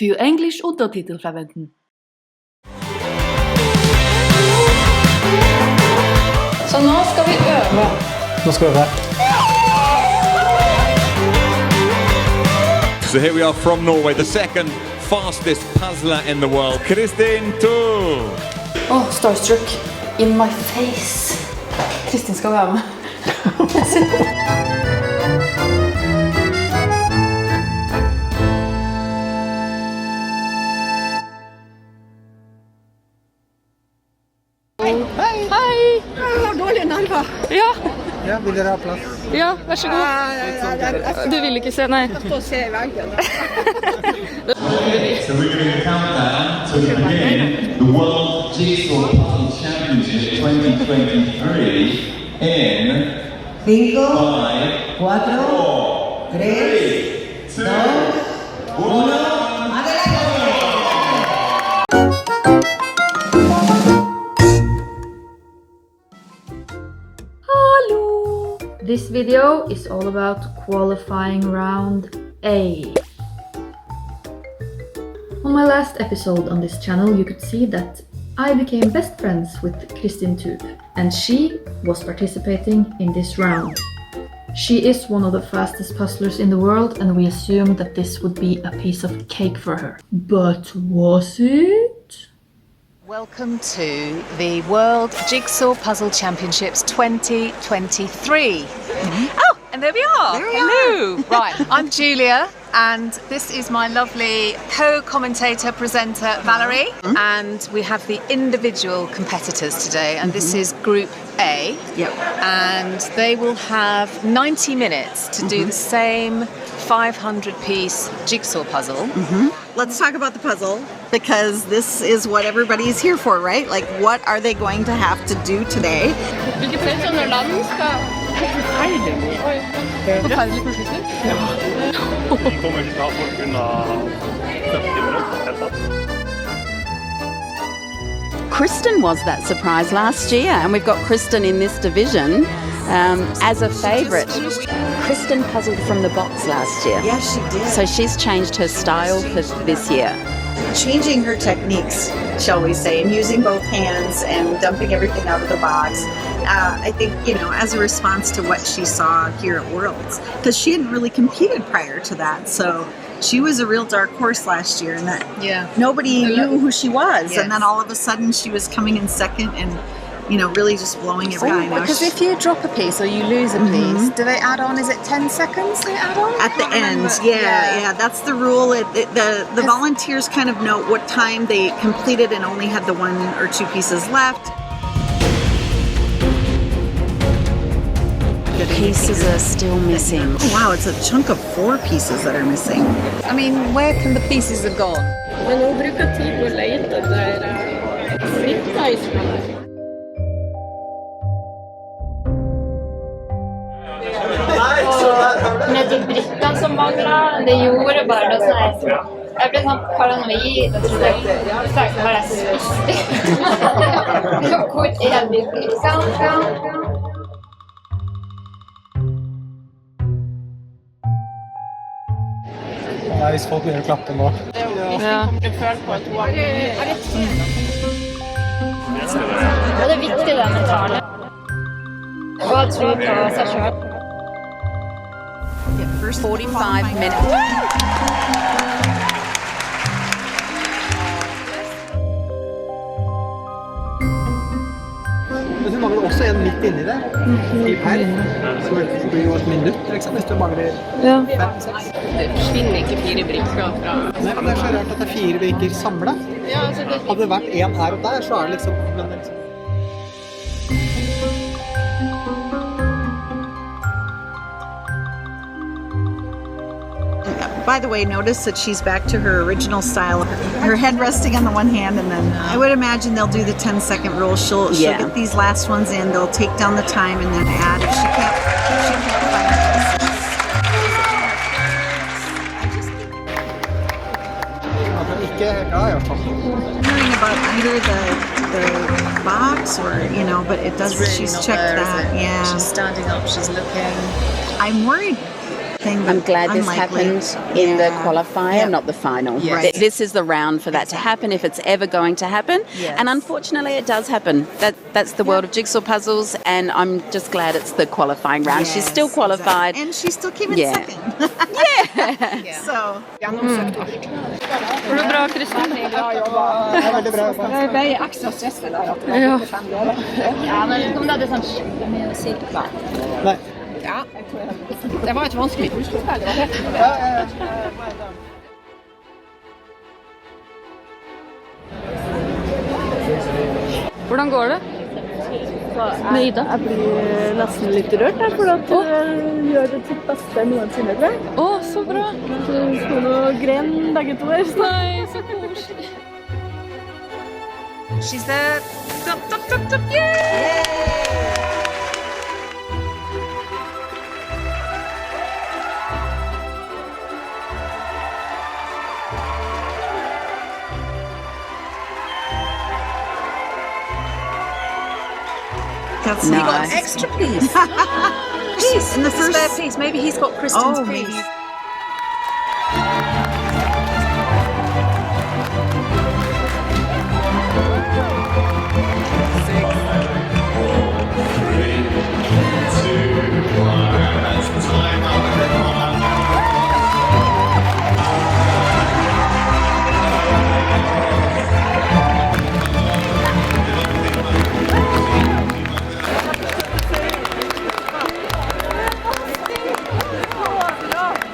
Für Englisch Untertitel verwenden. Så nå skal vi øve. Nå skal vi øve. So here we are from Norway, the second fastest puzzler in the world, Kristin Thu. Starstruck. In my face. Kristin skal være med. Hei! Jeg har dårlige nerver. Ja, vil dere ha plass? Ja, vær så god. Du vil ikke se, nei. Jeg står og ser i veggen. So we're doing a countdown to begin the World Jigsaw Puzzle Championship 2023 in 5, 5, 4, 4, 3, 2, 1. This video is all about qualifying round A. On my last episode on this channel you could see that I became best friends with Kristin Thu and she was participating in this round. She is one of the fastest puzzlers in the world and we assumed that this would be a piece of cake for her. But was it? Welcome to the World Jigsaw Puzzle Championships 2023. Oh, and there we are. Hello. Right, I'm Julia and this is my lovely co-commentator, presenter Valerie. And we have the individual competitors today and this is Group A. Yep. And they will have 90 minutes to do the same 500-piece jigsaw puzzle. Let's talk about the puzzle because this is what everybody's here for, right? Like, what are they going to have to do today? Hvilke personer land skal... Forferdelig konflikter. Vi kommer ikke til å ha folk under 70 minutter helt tatt. Kristin was that surprise last year, and we've got Kristin in this division as a favourite. Kristin puzzled from the box last year. Yes, she did. So she's changed her style for this year. Changing her techniques, shall we say, and using both hands and dumping everything out of the box. I think, as a response to what she saw here at Worlds, because she hadn't really competed prior to that. So she was a real dark horse last year, and that nobody knew who she was. And then all of a sudden she was coming in second and really just blowing everything out. Because if you drop a piece or you lose a piece, do they add on? Is it 10 seconds they add on? At the end, yeah, that's the rule. The volunteers kind of note what time they completed and only had the 1 or 2 pieces left. Pieces are still missing. Oh, wow, it's a chunk of 4 pieces that are missing. I mean, where can the pieces have gone? Men hun bruker tid på å lete der snitta i spillet. Med de brittene som manglet, det gjorde bare det sånn jeg ble sånn paranoid og trodde jeg var jeg så spiste. Hvor er de brittene? Nei, hvis folk begynner å klappe nå. Jeg føler på at hun Og det er viktig det mentale. Og å tro på seg selv. 45 minutes. Men du mangler også en midt inni det. Her. Så det blir jo et minutt, hvis du mangler 5-6. Det forsvinner ikke 4 brikker fra... Nei, men det er så rart at det er 4 brikker samlet. Hadde det vært en her og der, så er det liksom... By the way, notice that she's back to her original style. Her head resting on the one hand, and then I would imagine they'll do the 10-second rule. She'll get these last ones in, they'll take down the time and then add. If she can't find it. Wondering about under the box or, but it does, really she's checked that. She's standing up, she's looking. I'm worried thing. I'm glad this unlikely. happened in the qualifier, Yeah. not the final. Yes. This is the round for that to happen, if it's ever going to happen. Yes. And unfortunately, it does happen. That's the world of jigsaw puzzles, and I'm just glad it's the qualifying round. She's still Yes, qualified. exactly. And she still came in Yeah. second. So. Går det bra, Kristin? Det er veldig bra. Jeg ble ekstra stresset der at det var Ja. 45 grader. Ja, men om det hadde sånn skikkelig mye å si. Nei. Ja, jeg tror det var et vanskelig puslespill. Det var helt Hvordan går det? Med Ida? Jeg blir nesten litt rørt her, for at hun gjør det sitt beste noensinne, tror jeg. Å, så bra! Så hun sto nå og gren begge to her. Nei, så koselig. She's there. Yay! That's No. He got an extra piece. Piece in the spare first. piece. Maybe he's got Kristen's Oh, piece. maybe.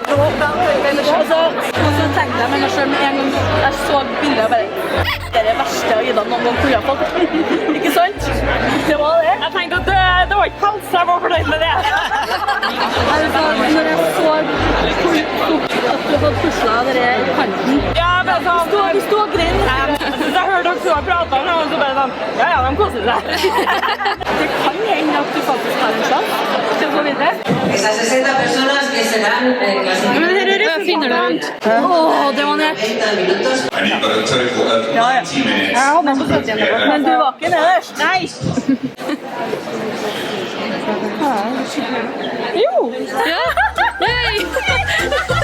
Og så tenkte jeg med meg selv med en gang jeg så bildet og bare det er det verste Ida noen gang kunne ha fått. Ikke sant? Det var det. Jeg tenkte at det var ikke pels, jeg var fornøyd med det. Altså, når jeg så at du hadde puslet dere i kanten. Ja, men sånn. Du stod og grein. Jeg hørte dere to pratet om det, og så bare sånn, ja, de koser seg. Det kan hende at du faktisk har en sjanse til å gå videre. Esas 60 personas que serán clasificadas. Finner du ut? Åh, det var nett. 30 minutos. And you've got a total of 90 minutes. Jeg hadde på 70, men du var ikke nederst. Nei! Jo! Ja! Yay!